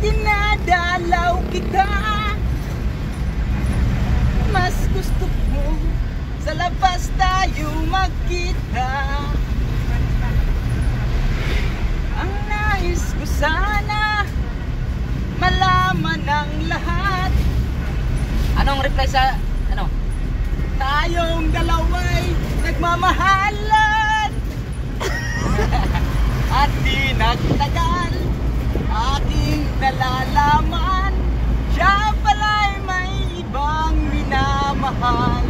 dinadalaw kita. Mas gusto mo sa labas tayo magkita. Ang nais ko sana malaman ng lahat. Anong reply sa ano? Tayong dalawa'y nagmamahalan. At di nagtagal aking nalalaman, siya pala'y may ibang minamahal.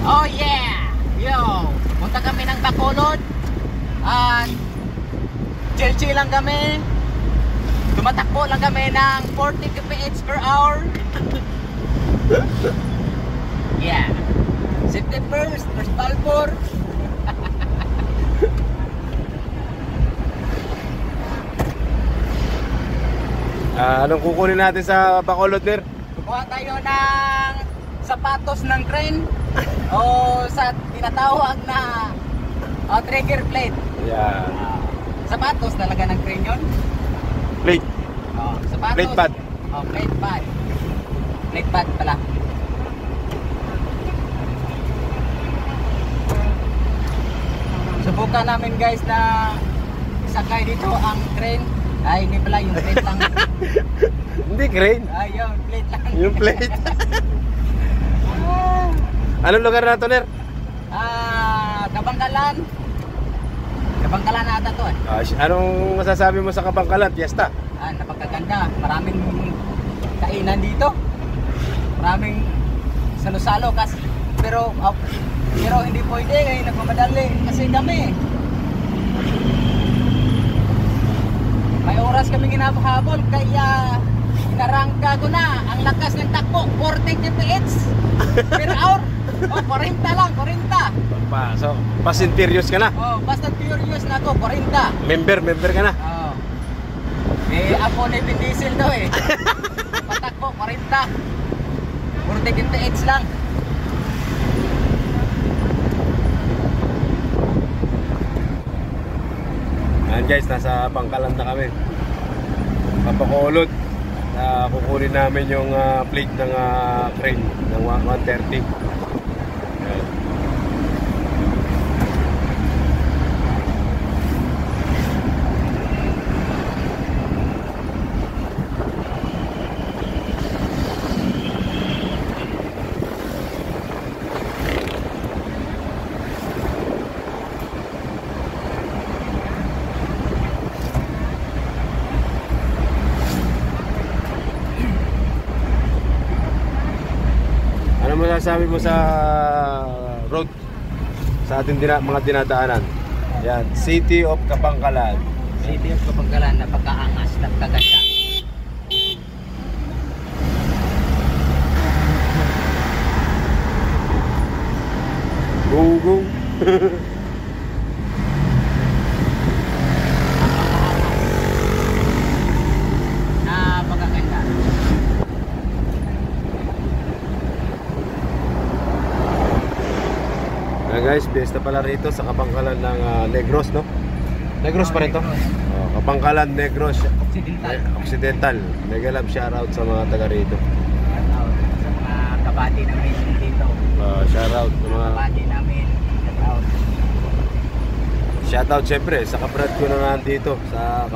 Oh yeah! Yo! Punta kami ng Bacolod at chill-chill lang kami. Tumatakbo lang kami ng 40 kph per hour. Yeah! Safety first Balfour. Anong kukunin natin sa Bacolod, Ner? Kukuha tayo ng sapatos ng crane o sa tinatawag na trigger plate. Yeah. Sapatos talaga ng crane yun? Plate. Sapatos. Plate pad. Plate pad. Plate pad pala. Subukan namin guys na isakay dito ang crane. Ay, hindi pala yung plate lang. Hindi crane. Ay, yung plate lang. Yung plate. Anong lugar na to, Ner? Kabangkalan. Kabangkalan na ata to eh. Anong masasabi mo sa Kabangkalan? Fiesta? Napagkaganda. Maraming kainan dito. Maraming salo-salo kasi pero hindi pwede ngayon nagmamadali kasi kami. May oras kami ginahabol kaya inarangka ko na ang lakas ng takbo 40 kph per hour. 40 lang, 40. So, Fast and Furious ka na? Fast and Furious na ako, 40. Member ka na? Ako na Vin Diesel daw eh. Patakbo, 40. 40 kph lang. Ayan guys, nasa Bangkalan na kami. Bacolod. Kukunin namin yung plate ng crane ng 130. Ayan. Ano masasabi mo sa road sa ating mga dinadaanan? Yan, City of Kabangkalan. City of Kabangkalan, napakaangas, napakaganda. Gung-gung. Napakaganda. Guys, fiesta pala rito sa Kabangkalan ng Negros, no? Negros pa rin to? Kabangkalan, Negros Occidental. Mega love shoutout sa mga taga rito. Shoutout sa mga kabati namin dito. Shoutout sa mga kabati namin. Shoutout syempre sa kabrad ko na nandito sa